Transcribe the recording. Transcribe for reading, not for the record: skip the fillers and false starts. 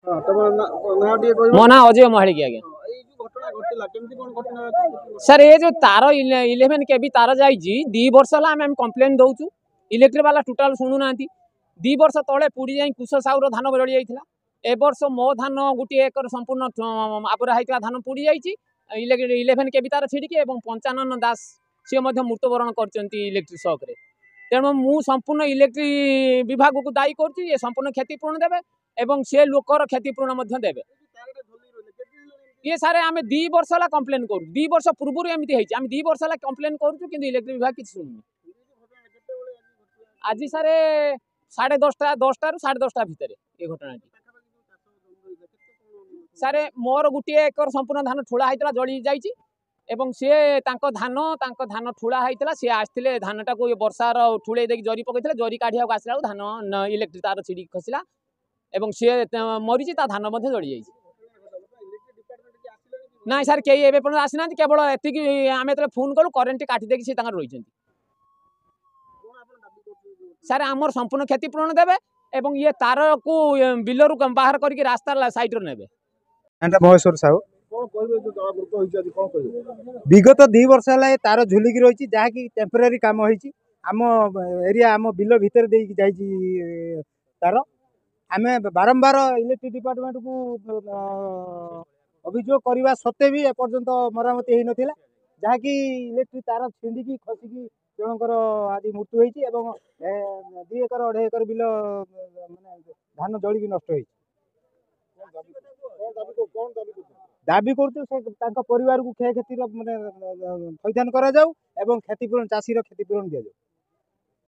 मो ना अजय महालिक आज्ञा सर ये जो तार 11 केवी तार जाइए 2 वर्ष है कंप्लेन दौचु इलेक्ट्रिक वाला टोटाल शुणु ना 2 वर्ष तले पुड़ी जाए कुश साउर धान जड़ी जाता ए वर्ष मो धान गोटे एकर संपूर्ण आबरा होता धान पुड़ी जाइए 11 केवी तार छिड़की 55 दास सी मृत्युवरण कर इलेक्ट्रिक सक तेणु मु संपूर्ण इलेक्ट्रिक विभाग को दायी कर संपूर्ण क्षतिपूरण देवे एवं सी लोकर क्षतिपूरण देवे ये सारे आम 2 वर्ष है कंप्लेन करूँ 2 वर्ष पूर्व एमती आम 2 वर्ष है कंप्लेन करूँ कि इलेक्ट्रिक विभाग किसी शुणुनि आज सारे 10:30 10टा ରୁ 10:30 भितर ये घटना सारे मोर गोटे एकर संपूर्ण धान ठुला होता जड़ी जाइए एवं सी धान ठुला होता सी आसते धानटा को वर्षार ठुले जरी पकड़े जरी काढ़ा आसला धान इलेक्ट्रिक तार छिड़ी खसला एवं सी मरीची धान जड़ी जाइए ना सर कई एवं आसीना केवल एति आम जो फोन कलु करेन्ट काटिदेक सी रही सर आमर संपूर्ण क्षतिपूरण देवे एवं ये तार को बिलरू बाहर करके रास्ता साइड रे नेबे महेश्वर साहू विगत 2 वर्ष है तार झुलिकी रही जहाँकि टेम्परारी काम होती आम एरिया आम बिल भितर तार आम बारंबार इलेक्ट्रिक डिपार्टमेंट को अभियोग करने सत्वे भी एपर्यंत मरामती हो नाला जहाँकि इलेक्ट्रिक तार छिंडिकी खसिकी जनकर आज मृत्यु होती 2 एकर 2.5 एकर बिल माने धान जलिकी नष्ट होती दाबी कर परिवार को क्षय क्षति माने थैथान करा जाऊ एवं क्षतिपूरण चाषी क्षतिपूरण दिया जाऊ।